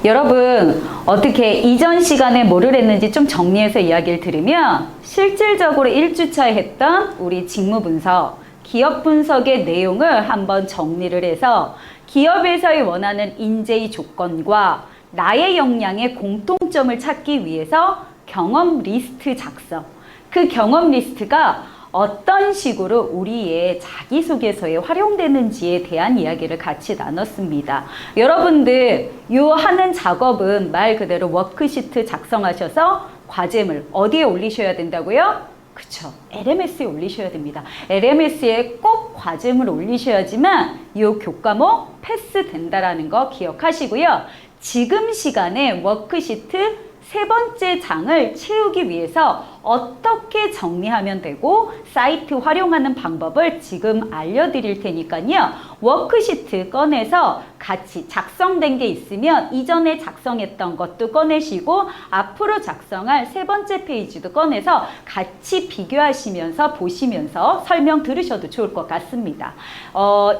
여러분, 어떻게 이전 시간에 뭐를 했는지 좀 정리해서 이야기를 들으면 실질적으로 1주차에 했던 우리 직무 분석, 기업 분석의 내용을 한번 정리를 해서 기업에서의 원하는 인재의 조건과 나의 역량의 공통점을 찾기 위해서 경험 리스트 작성. 그 경험 리스트가 어떤 식으로 우리의 자기소개서에 활용되는지에 대한 이야기를 같이 나눴습니다. 여러분들 요 하는 작업은 말 그대로 워크시트 작성하셔서 과제물 어디에 올리셔야 된다고요? 그쵸. LMS에 올리셔야 됩니다. LMS에 꼭 과제물 올리셔야지만 요 교과목 패스된다라는 거 기억하시고요. 지금 시간에 워크시트 세 번째 장을 채우기 위해서 어떻게 정리하면 되고 사이트 활용하는 방법을 지금 알려드릴 테니까요. 워크시트 꺼내서 같이 작성된 게 있으면 이전에 작성했던 것도 꺼내시고 앞으로 작성할 세 번째 페이지도 꺼내서 같이 비교하시면서 보시면서 설명 들으셔도 좋을 것 같습니다.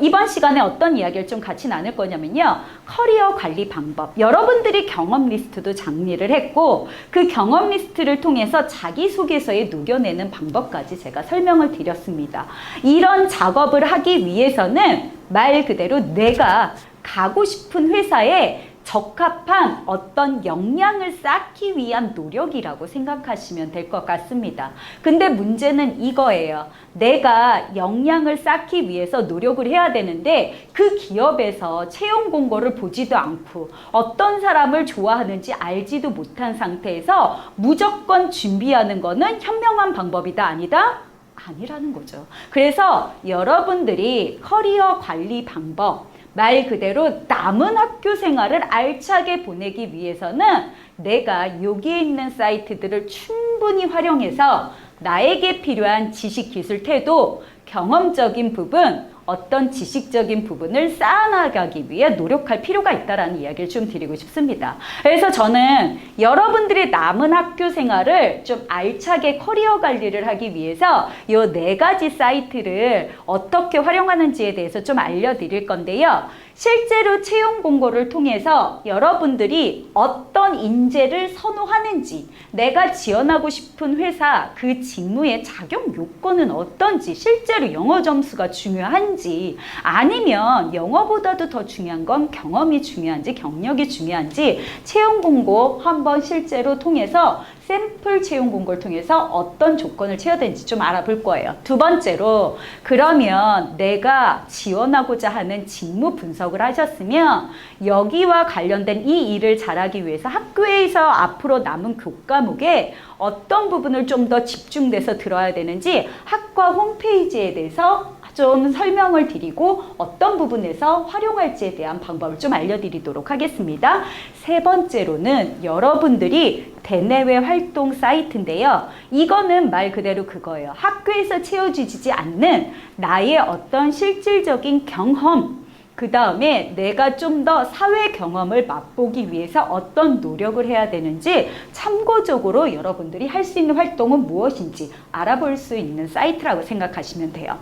이번 시간에 어떤 이야기를 좀 같이 나눌 거냐면요. 커리어 관리 방법. 여러분들이 경험 리스트도 정리를 했고 그 경험 리스트를 통해서 자기소개서에 녹여내는 방법까지 제가 설명을 드렸습니다. 이런 작업을 하기 위해서는 말 그대로 내가 가고 싶은 회사에 적합한 어떤 역량을 쌓기 위한 노력이라고 생각하시면 될 것 같습니다. 근데 문제는 이거예요. 내가 역량을 쌓기 위해서 노력을 해야 되는데 그 기업에서 채용 공고를 보지도 않고 어떤 사람을 좋아하는지 알지도 못한 상태에서 무조건 준비하는 거는 현명한 방법이다 아니다? 아니라는 거죠. 그래서 여러분들이 커리어 관리 방법 말 그대로 남은 학교 생활을 알차게 보내기 위해서는 내가 여기에 있는 사이트들을 충분히 활용해서 나에게 필요한 지식, 기술, 태도, 경험적인 부분, 어떤 지식적인 부분을 쌓아나가기 위해 노력할 필요가 있다는 이야기를 좀 드리고 싶습니다. 그래서 저는 여러분들의 남은 학교 생활을 좀 알차게 커리어 관리를 하기 위해서 이 네 가지 사이트를 어떻게 활용하는지에 대해서 좀 알려드릴 건데요. 실제로 채용 공고를 통해서 여러분들이 어떤 인재를 선호하는지, 내가 지원하고 싶은 회사 그 직무의 자격 요건은 어떤지, 실제로 영어 점수가 중요한지, 아니면 영어보다도 더 중요한 건 경험이 중요한지, 경력이 중요한지 채용 공고 한번 실제로 통해서 샘플 채용 공고를 통해서 어떤 조건을 채워야 되는지 좀 알아볼 거예요. 두 번째로, 그러면 내가 지원하고자 하는 직무 분석을 하셨으면 여기와 관련된 이 일을 잘하기 위해서 학교에서 앞으로 남은 교과목에 어떤 부분을 좀 더 집중돼서 들어야 되는지 학과 홈페이지에 대해서 좀 설명을 드리고 어떤 부분에서 활용할지에 대한 방법을 좀 알려드리도록 하겠습니다. 세 번째로는 여러분들이 대내외 활동 사이트인데요. 이거는 말 그대로 그거예요. 학교에서 채워지지 않는 나의 어떤 실질적인 경험, 그 다음에 내가 좀 더 사회 경험을 맛보기 위해서 어떤 노력을 해야 되는지 참고적으로 여러분들이 할 수 있는 활동은 무엇인지 알아볼 수 있는 사이트라고 생각하시면 돼요.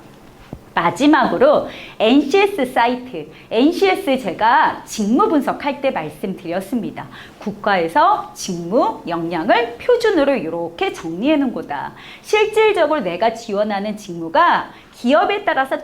마지막으로 NCS 사이트, NCS 제가 직무 분석할 때 말씀드렸습니다. 국가에서 직무 역량을 표준으로 이렇게 정리해 놓은 거다. 실질적으로 내가 지원하는 직무가 기업에 따라서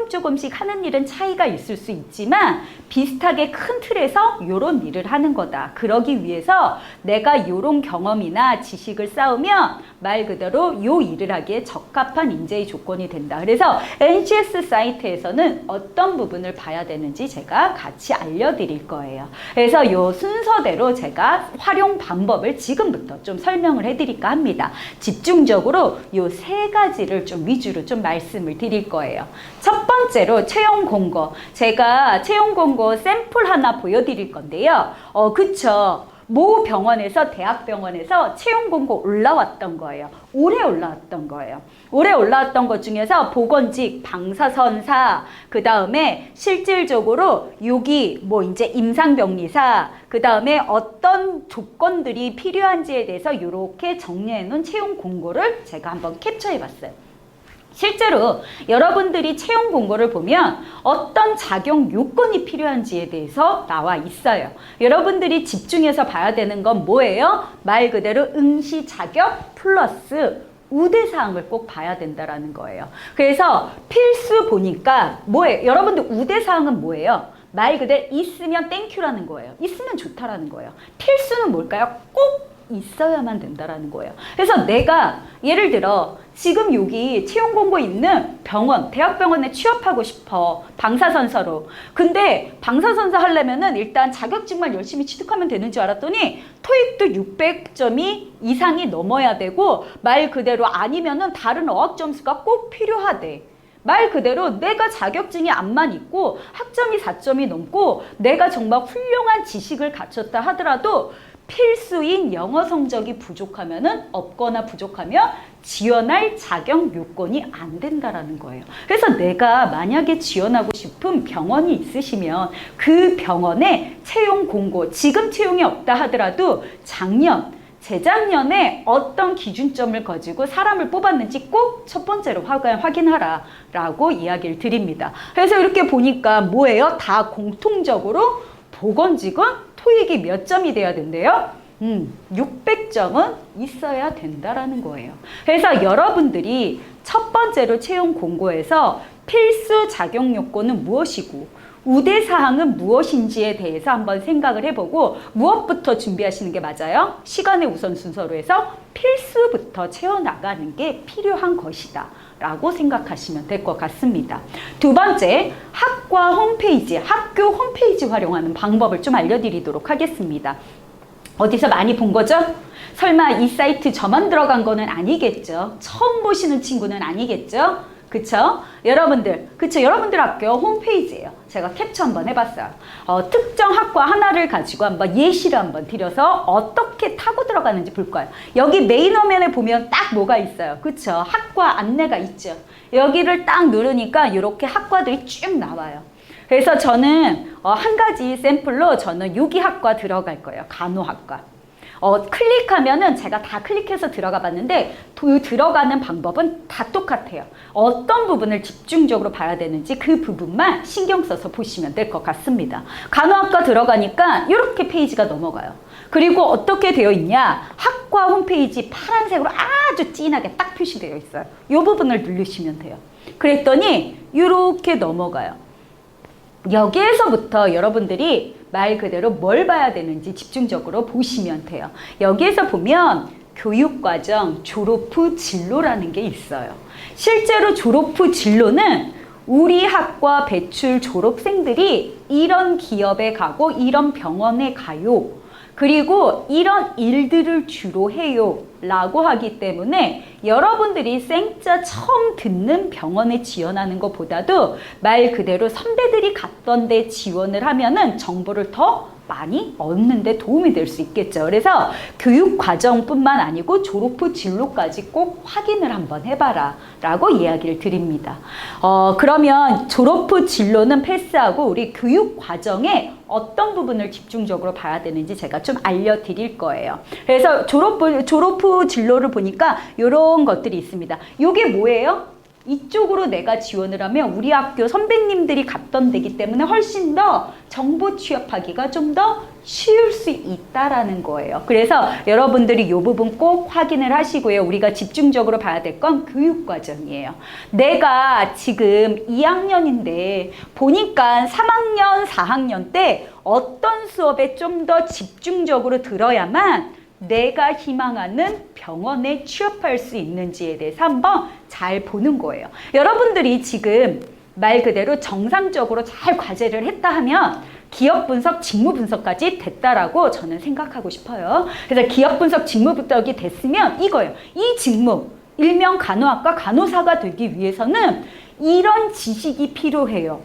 조금씩 하는 일은 차이가 있을 수 있지만 비슷하게 큰 틀에서 이런 일을 하는 거다. 그러기 위해서 내가 이런 경험이나 지식을 쌓으면 말 그대로 요 일을 하기에 적합한 인재의 조건이 된다. 그래서 NCS 사이트에서는 어떤 부분을 봐야 되는지 제가 같이 알려드릴 거예요. 그래서 요 순서대로 제가 활용 방법을 지금부터 좀 설명을 해드릴까 합니다. 집중적으로 요 세 가지를 좀 위주로 좀 말씀을 드릴 거예요. 첫 번째로 채용 공고. 제가 채용 공고 샘플 하나 보여드릴 건데요. 그쵸. 모 병원에서, 대학병원에서 채용 공고 올라왔던 거예요. 올해 올라왔던 거예요. 올해 올라왔던 것 중에서 보건직, 방사선사, 그 다음에 실질적으로 여기 뭐 이제 임상병리사, 그 다음에 어떤 조건들이 필요한지에 대해서 이렇게 정리해 놓은 채용 공고를 제가 한번 캡처해 봤어요. 실제로 여러분들이 채용 공고를 보면 어떤 자격 요건이 필요한지에 대해서 나와 있어요. 여러분들이 집중해서 봐야 되는 건 뭐예요? 말 그대로 응시 자격 플러스 우대사항을 꼭 봐야 된다라는 거예요. 그래서 필수 보니까 뭐예요? 여러분들 우대사항은 뭐예요? 말 그대로 있으면 땡큐라는 거예요. 있으면 좋다라는 거예요. 필수는 뭘까요? 꼭 있어야만 된다라는 거예요. 그래서 내가 예를 들어 지금 여기 채용 공고 있는 병원, 대학병원에 취업하고 싶어. 방사선사로. 근데 방사선사 하려면은 일단 자격증만 열심히 취득하면 되는 줄 알았더니 토익도 600점이 이상이 넘어야 되고 말 그대로 아니면은 다른 어학 점수가 꼭 필요하대. 말 그대로 내가 자격증이 암만 있고 학점이 4점이 넘고 내가 정말 훌륭한 지식을 갖췄다 하더라도 필수인 영어 성적이 부족하면은 없거나 부족하면 지원할 자격 요건이 안 된다라는 거예요. 그래서 내가 만약에 지원하고 싶은 병원이 있으시면 그 병원에 채용 공고, 지금 채용이 없다 하더라도 작년, 재작년에 어떤 기준점을 가지고 사람을 뽑았는지 꼭 첫 번째로 확인하라 라고 이야기를 드립니다. 그래서 이렇게 보니까 뭐예요? 다 공통적으로 보건직은 토익이 몇 점이 돼야 된대요? 600점은 있어야 된다라는 거예요. 그래서 여러분들이 첫 번째로 채용 공고에서 필수 자격 요건은 무엇이고 우대사항은 무엇인지에 대해서 한번 생각을 해보고 무엇부터 준비하시는 게 맞아요? 시간의 우선순서로 해서 필수부터 채워나가는 게 필요한 것이다 라고 생각하시면 될 것 같습니다. 두 번째, 학과 홈페이지, 학교 홈페이지 활용하는 방법을 좀 알려드리도록 하겠습니다. 어디서 많이 본 거죠? 설마 이 사이트 저만 들어간 거는 아니겠죠? 처음 보시는 친구는 아니겠죠? 그쵸? 여러분들, 그쵸? 여러분들 학교 홈페이지예요. 제가 캡처 한번 해봤어요. 특정 학과 하나를 가지고 한번 예시를 한번 드려서 어떻게 타고 들어가는지 볼 거예요. 여기 메인 화면에 보면 딱 뭐가 있어요. 그쵸? 학과 안내가 있죠. 여기를 딱 누르니까 이렇게 학과들이 쭉 나와요. 그래서 저는 한 가지 샘플로 저는 유기학과 들어갈 거예요. 간호학과. 클릭하면은 제가 다 클릭해서 들어가 봤는데 들어가는 방법은 다 똑같아요. 어떤 부분을 집중적으로 봐야 되는지 그 부분만 신경 써서 보시면 될 것 같습니다. 간호학과 들어가니까 이렇게 페이지가 넘어가요. 그리고 어떻게 되어 있냐? 학과 홈페이지 파란색으로 아주 진하게 딱 표시되어 있어요. 이 부분을 누르시면 돼요. 그랬더니 이렇게 넘어가요. 여기에서부터 여러분들이 말 그대로 뭘 봐야 되는지 집중적으로 보시면 돼요. 여기에서 보면 교육과정 졸업 후 진로라는 게 있어요. 실제로 졸업 후 진로는 우리 학과 배출 졸업생들이 이런 기업에 가고 이런 병원에 가요. 그리고 이런 일들을 주로 해요 라고 하기 때문에 여러분들이 생짜 처음 듣는 병원에 지원하는 것보다도 말 그대로 선배들이 갔던 데 지원을 하면은 정보를 더 많이 얻는 데 도움이 될 수 있겠죠. 그래서 교육 과정뿐만 아니고 졸업 후 진로까지 꼭 확인을 한번 해봐라 라고 이야기를 드립니다. 그러면 졸업 후 진로는 패스하고 우리 교육 과정에 어떤 부분을 집중적으로 봐야 되는지 제가 좀 알려드릴 거예요. 그래서 졸업 후 진로를 보니까 이런 것들이 있습니다. 이게 뭐예요? 이쪽으로 내가 지원을 하면 우리 학교 선배님들이 갔던 데기 때문에 훨씬 더 정보 취업하기가 좀 더 쉬울 수 있다라는 거예요. 그래서 여러분들이 이 부분 꼭 확인을 하시고요. 우리가 집중적으로 봐야 될 건 교육과정이에요. 내가 지금 2학년인데 보니까 3학년, 4학년 때 어떤 수업에 좀 더 집중적으로 들어야만 내가 희망하는 병원에 취업할 수 있는지에 대해서 한번 잘 보는 거예요. 여러분들이 지금 말 그대로 정상적으로 잘 과제를 했다 하면 기업 분석, 직무 분석까지 됐다라고 저는 생각하고 싶어요. 그래서 기업 분석, 직무 분석이 됐으면 이거예요. 이 직무, 일명 간호학과 간호사가 되기 위해서는 이런 지식이 필요해요.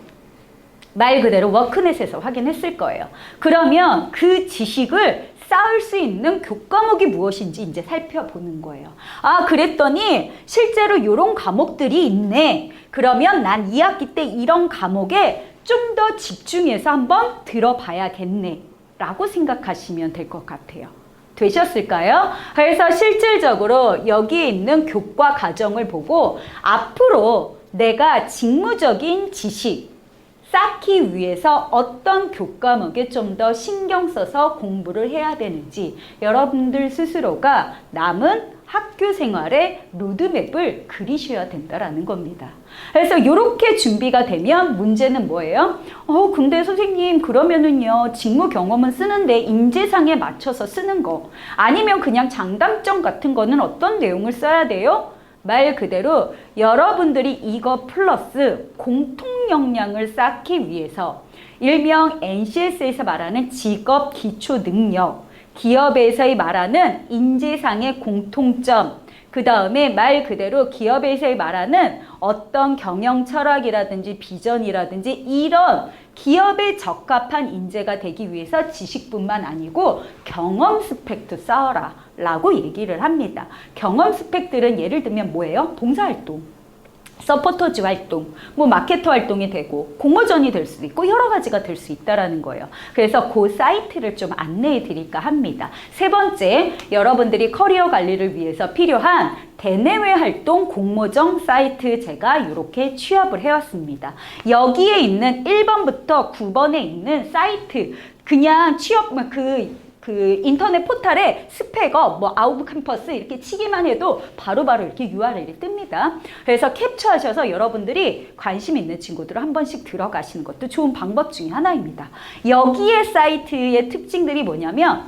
말 그대로 워크넷에서 확인했을 거예요. 그러면 그 지식을 쌓을 수 있는 교과목이 무엇인지 이제 살펴보는 거예요. 아, 그랬더니 실제로 이런 과목들이 있네. 그러면 난 2학기 때 이런 과목에 좀 더 집중해서 한번 들어봐야겠네 라고 생각하시면 될 것 같아요. 되셨을까요? 그래서 실질적으로 여기에 있는 교과 과정을 보고 앞으로 내가 직무적인 지식 쌓기 위해서 어떤 교과목에 좀 더 신경 써서 공부를 해야 되는지 여러분들 스스로가 남은 학교 생활의 로드맵을 그리셔야 된다라는 겁니다. 그래서 이렇게 준비가 되면 문제는 뭐예요? 근데 선생님 그러면은요 직무 경험은 쓰는데 인재상에 맞춰서 쓰는 거 아니면 그냥 장단점 같은 거는 어떤 내용을 써야 돼요? 말 그대로 여러분들이 이거 플러스 공통 역량을 쌓기 위해서 일명 NCS에서 말하는 직업 기초 능력, 기업에서의 말하는 인재상의 공통점, 그 다음에 말 그대로 기업에서의 말하는 어떤 경영 철학이라든지 비전이라든지 이런 기업에 적합한 인재가 되기 위해서 지식뿐만 아니고 경험 스펙도 쌓아라 라고 얘기를 합니다. 경험 스펙들은 예를 들면 뭐예요? 봉사활동, 서포터즈 활동, 뭐 마케터 활동이 되고 공모전이 될 수도 있고 여러 가지가 될 수 있다라는 거예요. 그래서 그 사이트를 좀 안내해 드릴까 합니다. 세 번째, 여러분들이 커리어 관리를 위해서 필요한 대내외 활동 공모전 사이트 제가 이렇게 취합을 해왔습니다. 여기에 있는 1번부터 9번에 있는 사이트 그냥 취업 그 인터넷 포털에 스펙업, 뭐 아웃 캠퍼스 이렇게 치기만 해도 바로바로 이렇게 URL이 뜹니다. 그래서 캡처하셔서 여러분들이 관심 있는 친구들을 한 번씩 들어가시는 것도 좋은 방법 중에 하나입니다. 여기에 사이트의 특징들이 뭐냐면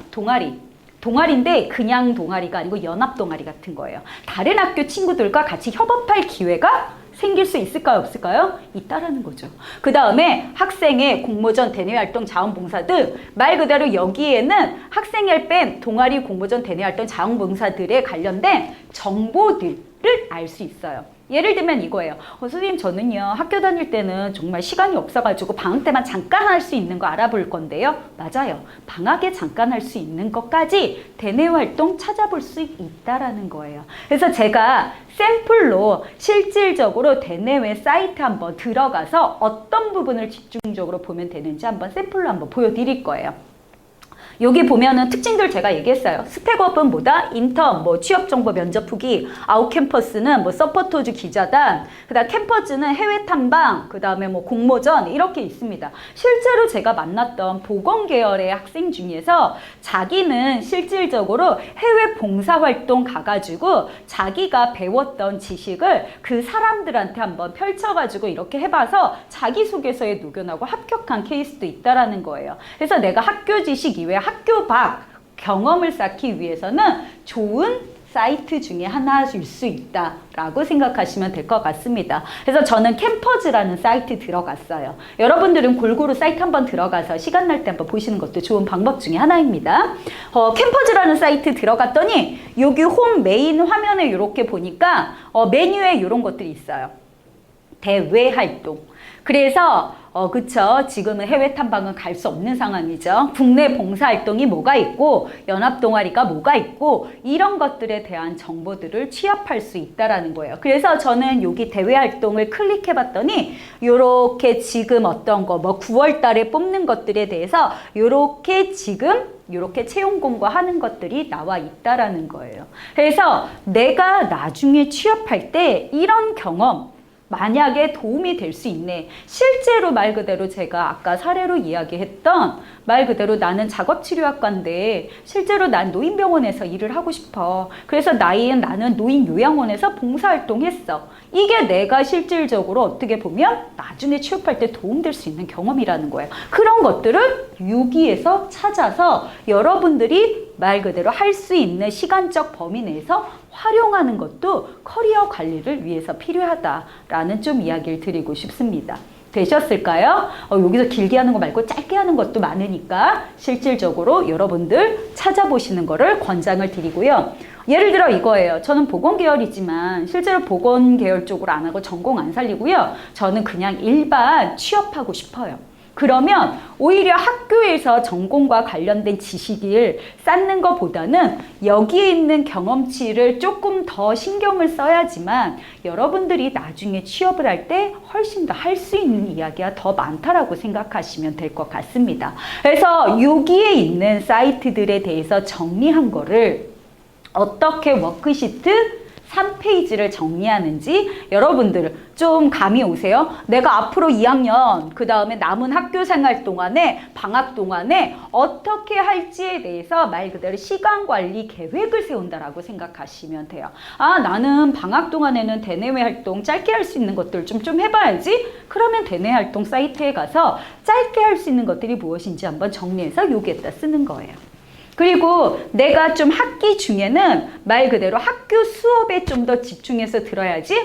동아리인데 그냥 동아리가 아니고 연합 동아리 같은 거예요. 다른 학교 친구들과 같이 협업할 기회가 생길 수 있을까요? 없을까요? 있다라는 거죠. 그 다음에 학생의 공모전, 대내활동, 자원봉사 등 말 그대로 여기에는 학생을 뺀 동아리, 공모전, 대내활동, 자원봉사들에 관련된 정보들을 알 수 있어요. 예를 들면 이거예요. 선생님 저는요 학교 다닐 때는 정말 시간이 없어가지고 방학 때만 잠깐 할 수 있는 거 알아볼 건데요. 맞아요. 방학에 잠깐 할 수 있는 것까지 대내 활동 찾아볼 수 있다라는 거예요. 그래서 제가 샘플로 실질적으로 대내외 사이트 한번 들어가서 어떤 부분을 집중적으로 보면 되는지 한번 샘플로 한번 보여드릴 거예요. 여기 보면은 특징들 제가 얘기했어요. 스펙업은 뭐다? 인턴, 뭐 취업정보 면접 후기, 아웃캠퍼스는 뭐 서포터즈 기자단, 그 다음 캠퍼스는 해외 탐방, 그 다음에 뭐 공모전 이렇게 있습니다. 실제로 제가 만났던 보건 계열의 학생 중에서 자기는 실질적으로 해외 봉사활동 가가지고 자기가 배웠던 지식을 그 사람들한테 한번 펼쳐가지고 이렇게 해봐서 자기소개서에 녹여나고 합격한 케이스도 있다라는 거예요. 그래서 내가 학교 지식 이외에 학교 밖 경험을 쌓기 위해서는 좋은 사이트 중에 하나일 수 있다라고 생각하시면 될 것 같습니다. 그래서 저는 캠퍼즈라는 사이트 들어갔어요. 여러분들은 골고루 사이트 한번 들어가서 시간 날 때 한번 보시는 것도 좋은 방법 중에 하나입니다. 캠퍼즈라는 사이트 들어갔더니 여기 홈 메인 화면에 이렇게 보니까 메뉴에 이런 것들이 있어요. 대외 활동. 그래서 그쵸. 지금은 해외 탐방은 갈 수 없는 상황이죠. 국내 봉사활동이 뭐가 있고 연합동아리가 뭐가 있고 이런 것들에 대한 정보들을 취합할 수 있다라는 거예요. 그래서 저는 여기 대외활동을 클릭해 봤더니 요렇게 지금 어떤 거 뭐 9월 달에 뽑는 것들에 대해서 요렇게 지금 이렇게 채용 공고하는 것들이 나와 있다라는 거예요. 그래서 내가 나중에 취업할 때 이런 경험 만약에 도움이 될 수 있네. 실제로 말 그대로 제가 아까 사례로 이야기했던 말 그대로 나는 작업치료학과인데 실제로 난 노인병원에서 일을 하고 싶어. 그래서 나는 노인요양원에서 봉사활동했어. 이게 내가 실질적으로 어떻게 보면 나중에 취업할 때 도움될 수 있는 경험이라는 거예요. 그런 것들을 여기에서 찾아서 여러분들이 말 그대로 할 수 있는 시간적 범위 내에서 활용하는 것도 커리어 관리를 위해서 필요하다라는 좀 이야기를 드리고 싶습니다. 되셨을까요? 여기서 길게 하는 거 말고 짧게 하는 것도 많으니까 실질적으로 여러분들 찾아보시는 거를 권장을 드리고요. 예를 들어 이거예요. 저는 보건 계열이지만 실제로 보건 계열 쪽으로 안 하고 전공 안 살리고요. 저는 그냥 일반 취업하고 싶어요. 그러면 오히려 학교에서 전공과 관련된 지식을 쌓는 것보다는 여기에 있는 경험치를 조금 더 신경을 써야지만 여러분들이 나중에 취업을 할 때 훨씬 더 할 수 있는 이야기가 더 많다라고 생각하시면 될 것 같습니다. 그래서 여기에 있는 사이트들에 대해서 정리한 거를 어떻게 워크시트 3페이지를 정리하는지 여러분들 좀 감이 오세요? 내가 앞으로 2학년 그 다음에 남은 학교 생활 동안에 방학 동안에 어떻게 할지에 대해서 말 그대로 시간관리 계획을 세운다라고 생각하시면 돼요. 아, 나는 방학 동안에는 대내외 활동 짧게 할 수 있는 것들 좀 해봐야지. 그러면 대내외 활동 사이트에 가서 짧게 할 수 있는 것들이 무엇인지 한번 정리해서 여기에다 쓰는 거예요. 그리고 내가 좀 학기 중에는 말 그대로 학교 수업에 좀 더 집중해서 들어야지.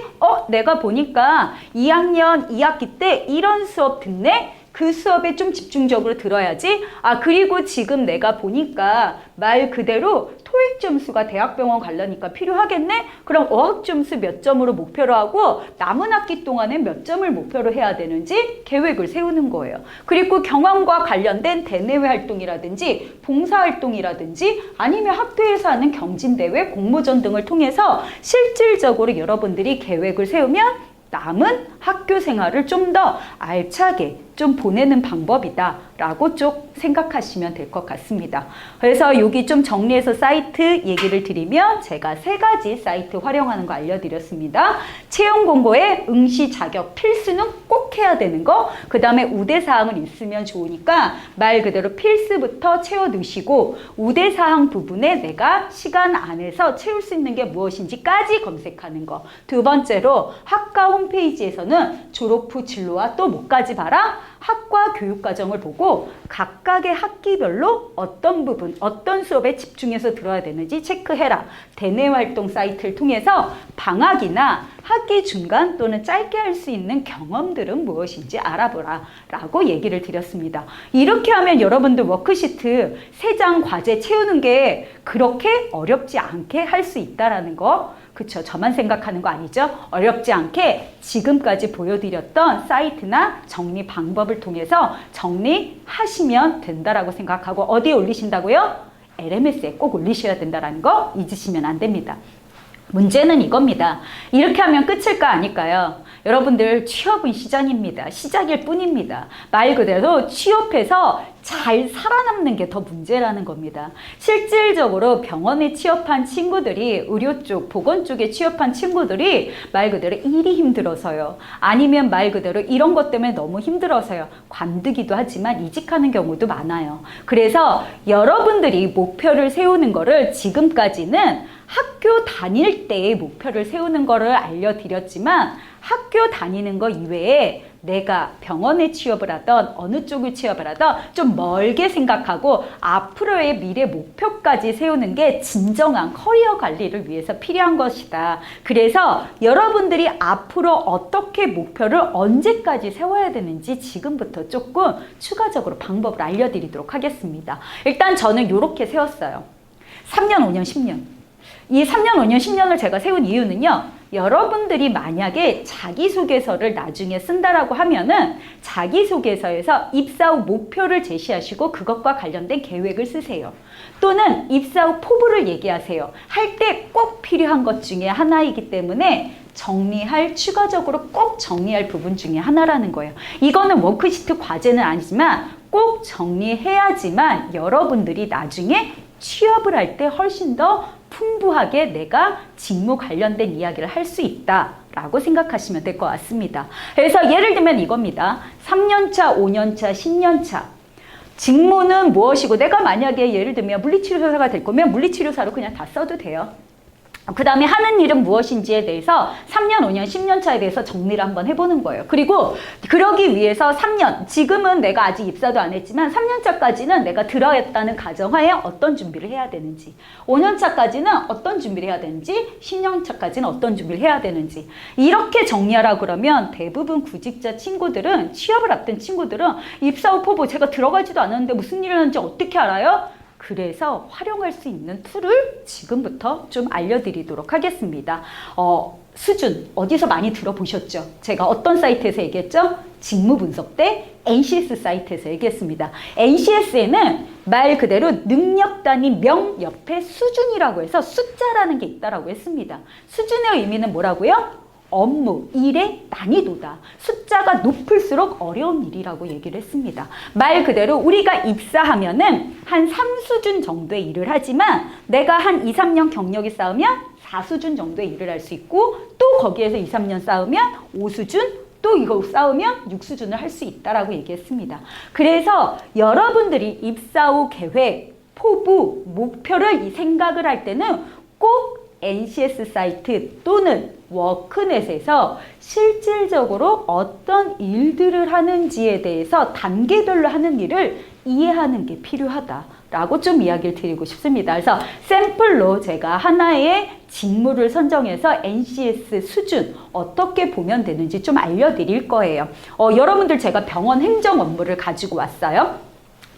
내가 보니까 2학년 2학기 때 이런 수업 듣네? 그 수업에 좀 집중적으로 들어야지. 아, 그리고 지금 내가 보니까 말 그대로 토익 점수가 대학병원 가려니까 필요하겠네? 그럼 어학 점수 몇 점으로 목표로 하고 남은 학기 동안에 몇 점을 목표로 해야 되는지 계획을 세우는 거예요. 그리고 경험과 관련된 대내외 활동이라든지 봉사활동이라든지 아니면 학교에서 하는 경진대회, 공모전 등을 통해서 실질적으로 여러분들이 계획을 세우면 남은 학교 생활을 좀 더 알차게 좀 보내는 방법이다 라고 쭉 생각하시면 될 것 같습니다. 그래서 여기 좀 정리해서 사이트 얘기를 드리면 제가 3가지 사이트 활용하는 거 알려드렸습니다. 채용 공고에 응시 자격 필수는 꼭 해야 되는 거, 그 다음에 우대사항은 있으면 좋으니까 말 그대로 필수부터 채워 넣으시고 우대사항 부분에 내가 시간 안에서 채울 수 있는 게 무엇인지까지 검색하는 거. 두 번째로 학과 홈페이지에서는 졸업 후 진로와 또 뭐까지 봐라? 학과 교육과정을 보고 각각의 학기별로 어떤 부분, 어떤 수업에 집중해서 들어야 되는지 체크해라. 대내활동 사이트를 통해서 방학이나 학기 중간 또는 짧게 할 수 있는 경험들은 무엇인지 알아보라 라고 얘기를 드렸습니다. 이렇게 하면 여러분들 워크시트 3장 과제 채우는 게 그렇게 어렵지 않게 할 수 있다라는 거, 그쵸? 저만 생각하는 거 아니죠? 어렵지 않게 지금까지 보여드렸던 사이트나 정리 방법을 통해서 정리하시면 된다라고 생각하고 어디에 올리신다고요? LMS에 꼭 올리셔야 된다라는 거 잊으시면 안 됩니다. 문제는 이겁니다. 이렇게 하면 끝일까 아닐까요? 여러분들 취업은 시작입니다. 시작일 뿐입니다. 말 그대로 취업해서 잘 살아남는 게 더 문제라는 겁니다. 실질적으로 병원에 취업한 친구들이, 의료 쪽, 보건 쪽에 취업한 친구들이 말 그대로 일이 힘들어서요. 아니면 말 그대로 이런 것 때문에 너무 힘들어서요. 관두기도 하지만 이직하는 경우도 많아요. 그래서 여러분들이 목표를 세우는 거를 지금까지는 학교 다닐 때의 목표를 세우는 거를 알려드렸지만 학교 다니는 거 이외에 내가 병원에 취업을 하던 어느 쪽을 취업을 하던 좀 멀게 생각하고 앞으로의 미래 목표까지 세우는 게 진정한 커리어 관리를 위해서 필요한 것이다. 그래서 여러분들이 앞으로 어떻게 목표를 언제까지 세워야 되는지 지금부터 조금 추가적으로 방법을 알려드리도록 하겠습니다. 일단 저는 이렇게 세웠어요. 3년, 5년, 10년. 이 3년, 5년, 10년을 제가 세운 이유는요. 여러분들이 만약에 자기소개서를 나중에 쓴다라고 하면은 자기소개서에서 입사 후 목표를 제시하시고 그것과 관련된 계획을 쓰세요. 또는 입사 후 포부를 얘기하세요. 할 때 꼭 필요한 것 중에 하나이기 때문에 정리할, 추가적으로 꼭 정리할 부분 중에 하나라는 거예요. 이거는 워크시트 과제는 아니지만 꼭 정리해야지만 여러분들이 나중에 취업을 할 때 훨씬 더 풍부하게 내가 직무 관련된 이야기를 할 수 있다라고 생각하시면 될 것 같습니다. 그래서 예를 들면 이겁니다. 3년차, 5년차, 10년차. 직무는 무엇이고 내가 만약에 예를 들면 물리치료사가 될 거면 물리치료사로 그냥 다 써도 돼요. 그 다음에 하는 일은 무엇인지에 대해서 3년, 5년, 10년 차에 대해서 정리를 한번 해보는 거예요. 그리고 그러기 위해서 3년, 지금은 내가 아직 입사도 안 했지만 3년 차까지는 내가 들어야겠다는 가정하에 어떤 준비를 해야 되는지, 5년 차까지는 어떤 준비를 해야 되는지, 10년 차까지는 어떤 준비를 해야 되는지 이렇게 정리하라 그러면 대부분 구직자 친구들은, 취업을 앞둔 친구들은 입사 후 포부 제가 들어가지도 않았는데 무슨 일을 하는지 어떻게 알아요? 그래서 활용할 수 있는 툴을 지금부터 좀 알려드리도록 하겠습니다. 수준 어디서 많이 들어보셨죠? 제가 어떤 사이트에서 얘기했죠? 직무 분석 때 NCS 사이트에서 얘기했습니다. NCS에는 말 그대로 능력 단위 명 옆에 수준이라고 해서 숫자라는 게 있다라고 했습니다. 수준의 의미는 뭐라고요? 업무, 일의 난이도다. 숫자가 높을수록 어려운 일이라고 얘기를 했습니다. 말 그대로 우리가 입사하면은 한 3수준 정도의 일을 하지만 내가 한 2, 3년 경력이 쌓으면 4수준 정도의 일을 할 수 있고 또 거기에서 2, 3년 쌓으면 5수준 또 이거 쌓으면 6수준을 할 수 있다라고 얘기했습니다. 그래서 여러분들이 입사 후 계획, 포부, 목표를 이 생각을 할 때는 꼭 NCS 사이트 또는 워크넷에서 실질적으로 어떤 일들을 하는지에 대해서 단계별로 하는 일을 이해하는 게 필요하다라고 좀 이야기를 드리고 싶습니다. 그래서 샘플로 제가 하나의 직무를 선정해서 NCS 수준 어떻게 보면 되는지 좀 알려드릴 거예요. 여러분들 제가 병원 행정 업무를 가지고 왔어요.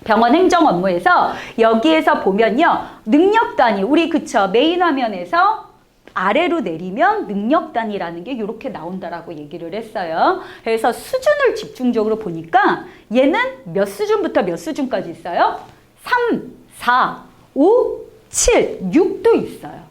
병원 행정 업무에서 여기에서 보면요. 능력 단위, 우리 그쵸. 메인 화면에서 아래로 내리면 능력 단위라는 게 이렇게 나온다라고 얘기를 했어요. 그래서 수준을 집중적으로 보니까 얘는 몇 수준부터 몇 수준까지 있어요? 3, 4, 5, 7, 6도 있어요.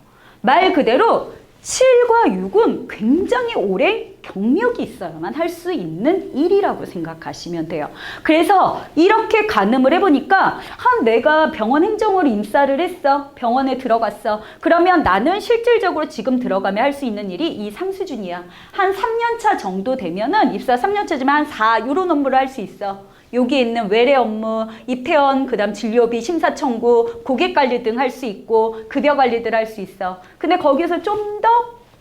말 그대로 7과 6은 굉장히 오래 경력이 있어야만 할 수 있는 일이라고 생각하시면 돼요. 그래서 이렇게 가늠을 해보니까 내가 병원 행정으로 입사를 했어. 병원에 들어갔어. 그러면 나는 실질적으로 지금 들어가면 할 수 있는 일이 이 3수준이야. 한 3년차 정도 되면은 입사 3년차지만 한 4 이런 업무를 할 수 있어. 여기 있는 외래 업무, 입회원, 그 다음 진료비, 심사 청구, 고객 관리 등 할 수 있고 급여 관리들 할 수 있어. 근데 거기서 좀 더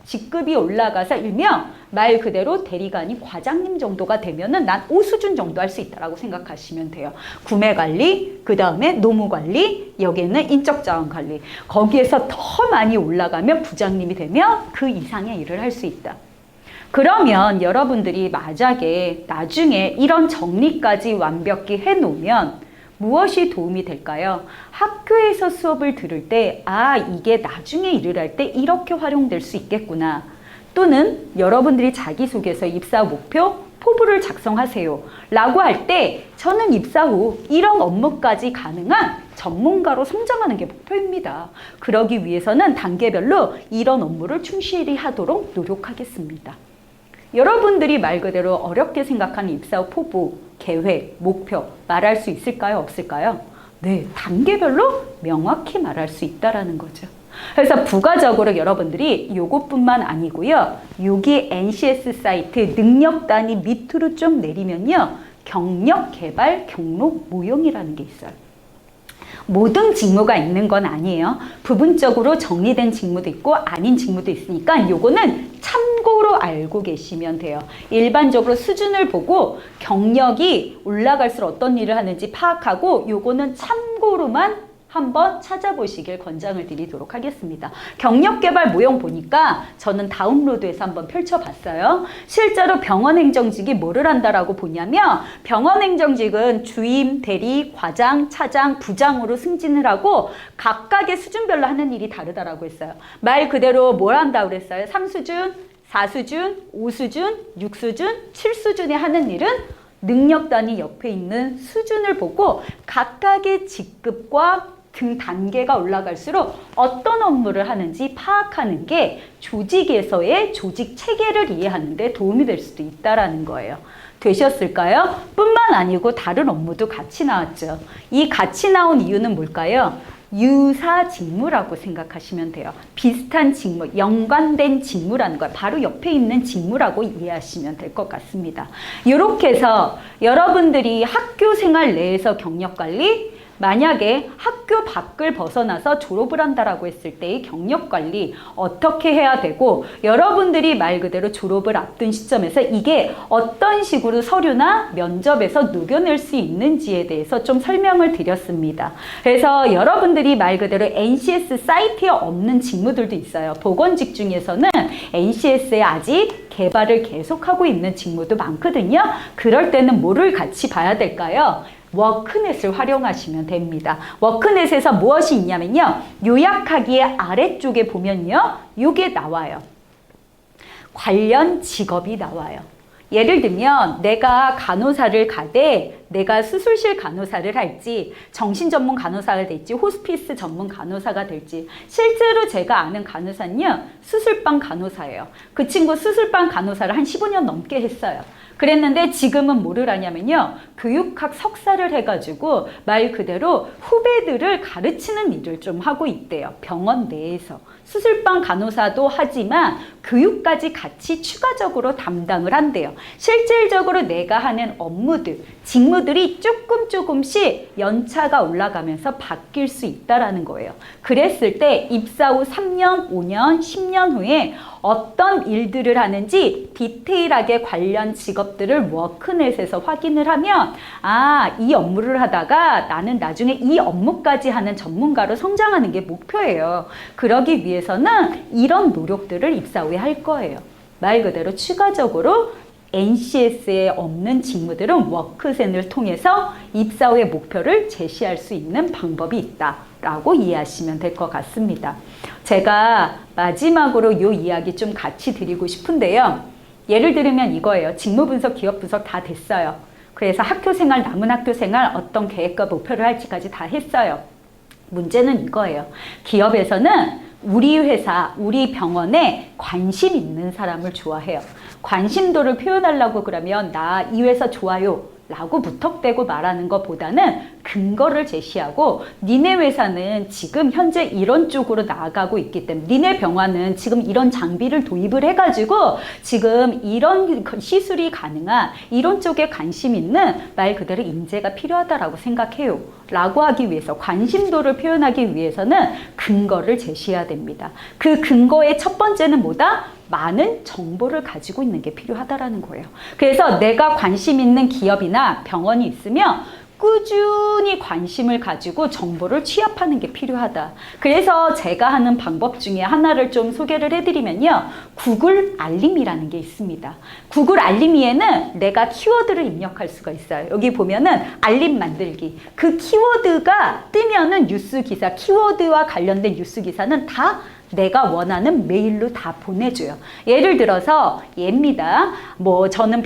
직급이 올라가서 일명 말 그대로 대리관이 과장님 정도가 되면은 난 5수준 정도 할 수 있다라고 생각하시면 돼요. 구매 관리, 그 다음에 노무 관리, 여기에는 인적 자원 관리. 거기에서 더 많이 올라가면 부장님이 되면 그 이상의 일을 할 수 있다. 그러면 여러분들이 만약에 나중에 이런 정리까지 완벽히 해놓으면 무엇이 도움이 될까요? 학교에서 수업을 들을 때 이게 나중에 일을 할 때 이렇게 활용될 수 있겠구나. 또는 여러분들이 자기소개서 입사 목표, 포부를 작성하세요 라고 할 때 저는 입사 후 이런 업무까지 가능한 전문가로 성장하는 게 목표입니다. 그러기 위해서는 단계별로 이런 업무를 충실히 하도록 노력하겠습니다. 여러분들이 말 그대로 어렵게 생각하는 입사 후 포부, 계획, 목표 말할 수 있을까요? 없을까요? 네, 단계별로 명확히 말할 수 있다라는 거죠. 그래서 부가적으로 여러분들이 이것뿐만 아니고요. 여기 NCS 사이트 능력 단위 밑으로 좀 내리면요. 경력 개발 경로 모형이라는 게 있어요. 모든 직무가 있는 건 아니에요. 부분적으로 정리된 직무도 있고 아닌 직무도 있으니까 요거는 참고로 알고 계시면 돼요. 일반적으로 수준을 보고 경력이 올라갈수록 어떤 일을 하는지 파악하고 요거는 참고로만 한번 찾아보시길 권장을 드리도록 하겠습니다. 경력개발 모형 보니까 저는 다운로드해서 한번 펼쳐봤어요. 실제로 병원행정직이 뭐를 한다라고 보냐면 병원행정직은 주임, 대리, 과장, 차장, 부장으로 승진을 하고 각각의 수준별로 하는 일이 다르다라고 했어요. 말 그대로 뭘 한다고 그랬어요? 3수준, 4수준, 5수준, 6수준, 7수준에 하는 일은 능력 단위 옆에 있는 수준을 보고 각각의 직급과 등 단계가 올라갈수록 어떤 업무를 하는지 파악하는 게 조직에서의 조직 체계를 이해하는 데 도움이 될 수도 있다라는 거예요. 되셨을까요? 뿐만 아니고 다른 업무도 같이 나왔죠. 이 같이 나온 이유는 뭘까요? 유사 직무라고 생각하시면 돼요. 비슷한 직무, 연관된 직무라는 거예요. 바로 옆에 있는 직무라고 이해하시면 될 것 같습니다. 이렇게 해서 여러분들이 학교 생활 내에서 경력관리, 만약에 학교 밖을 벗어나서 졸업을 한다라고 했을 때의 경력관리 어떻게 해야 되고 여러분들이 말 그대로 졸업을 앞둔 시점에서 이게 어떤 식으로 서류나 면접에서 녹여낼 수 있는지에 대해서 좀 설명을 드렸습니다. 그래서 여러분들이 말 그대로 NCS 사이트에 없는 직무들도 있어요. 보건직 중에서는 NCS에 아직 개발을 계속하고 있는 직무도 많거든요. 그럴 때는 뭐를 같이 봐야 될까요? 워크넷을 활용하시면 됩니다. 워크넷에서 무엇이 있냐면요. 요약하기의 아래쪽에 보면요. 요게 나와요. 관련 직업이 나와요. 예를 들면 내가 간호사를 가되 내가 수술실 간호사를 할지 정신전문 간호사가 될지 호스피스 전문 간호사가 될지 실제로 제가 아는 간호사는요 수술방 간호사예요. 그 친구 수술방 간호사를 한 15년 넘게 했어요. 그랬는데 지금은 뭐를 하냐면요 교육학 석사를 해가지고 말 그대로 후배들을 가르치는 일을 좀 하고 있대요. 병원 내에서. 수술방 간호사도 하지만 교육까지 같이 추가적으로 담당을 한대요. 실질적으로 내가 하는 업무들, 직무들이 조금씩 연차가 올라가면서 바뀔 수 있다라는 거예요. 그랬을 때 입사 후 3년, 5년, 10년 후에 어떤 일들을 하는지 디테일하게 관련 직업들을 워크넷에서 확인을 하면 아, 이 업무를 하다가 나는 나중에 이 업무까지 하는 전문가로 성장하는 게 목표예요. 그러기 위해서는 이런 노력들을 입사 후에 할 거예요. 말 그대로 추가적으로 NCS에 없는 직무들은 워크넷을 통해서 입사 후의 목표를 제시할 수 있는 방법이 있다라고 이해하시면 될 것 같습니다. 제가 마지막으로 이 이야기 좀 같이 드리고 싶은데요. 예를 들면 이거예요. 직무 분석, 기업 분석 다 됐어요. 그래서 학교 생활, 남은 학교 생활 어떤 계획과 목표를 할지까지 다 했어요. 문제는 이거예요. 기업에서는 우리 회사, 우리 병원에 관심 있는 사람을 좋아해요. 관심도를 표현하려고 그러면 나 이 회사 좋아요 라고 무턱대고 말하는 것보다는 근거를 제시하고 니네 회사는 지금 현재 이런 쪽으로 나아가고 있기 때문에 니네 병원은 지금 이런 장비를 도입을 해가지고 지금 이런 시술이 가능한 이런 쪽에 관심 있는 말 그대로 인재가 필요하다라고 생각해요 라고 하기 위해서 관심도를 표현하기 위해서는 근거를 제시해야 됩니다. 그 근거의 첫 번째는 뭐다? 많은 정보를 가지고 있는 게 필요하다라는 거예요. 그래서 내가 관심 있는 기업이나 병원이 있으면 꾸준히 관심을 가지고 정보를 취합하는 게 필요하다. 그래서 제가 하는 방법 중에 하나를 좀 소개를 해드리면요. 구글 알림이라는 게 있습니다. 구글 알림이에는 내가 키워드를 입력할 수가 있어요. 여기 보면은 알림 만들기. 그 키워드가 뜨면은 뉴스 기사, 키워드와 관련된 뉴스 기사는 다 내가 원하는 메일로 다 보내줘요. 예를 들어서 얘입니다. 저는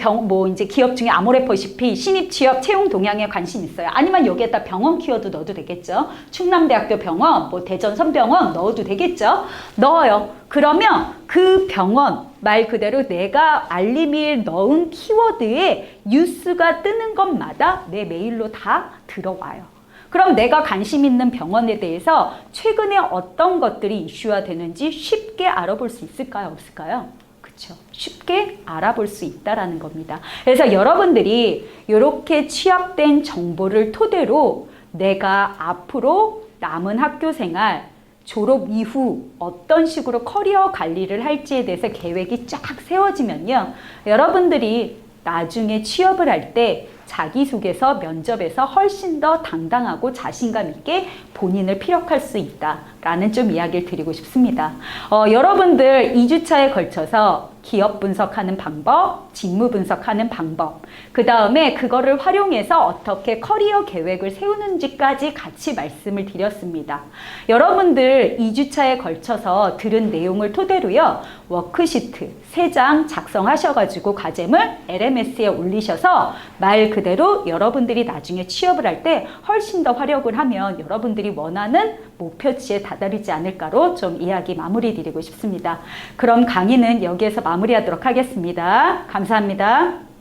이제 기업 중에 아모레퍼시피 신입 취업 채용 동향에 관심 있어요. 아니면 여기에다 병원 키워드 넣어도 되겠죠. 충남대학교 병원, 대전 선병원 넣어도 되겠죠. 넣어요. 그러면 그 병원 말 그대로 내가 알림을 넣은 키워드에 뉴스가 뜨는 것마다 내 메일로 다 들어와요. 그럼 내가 관심 있는 병원에 대해서 최근에 어떤 것들이 이슈화 되는지 쉽게 알아볼 수 있을까요? 없을까요? 그렇죠. 쉽게 알아볼 수 있다라는 겁니다. 그래서 여러분들이 이렇게 취합된 정보를 토대로 내가 앞으로 남은 학교 생활, 졸업 이후 어떤 식으로 커리어 관리를 할지에 대해서 계획이 쫙 세워지면요. 여러분들이 나중에 취업을 할 때 자기소개서, 면접에서 훨씬 더 당당하고 자신감 있게 본인을 피력할 수 있다라는 좀 이야기를 드리고 싶습니다. 여러분들 2주차에 걸쳐서 기업 분석하는 방법, 직무 분석하는 방법, 그 다음에 그거를 활용해서 어떻게 커리어 계획을 세우는지까지 같이 말씀을 드렸습니다. 여러분들 2주차에 걸쳐서 들은 내용을 토대로요, 워크시트 3장 작성하셔가지고 과제물 LMS에 올리셔서 말 그대로 여러분들이 나중에 취업을 할 때 훨씬 더 활용을 하면 여러분들이 원하는 목표치에 다다르지 않을까로 좀 이야기 마무리 드리고 싶습니다. 그럼 강의는 여기에서 마무리하도록 하겠습니다. 감사합니다.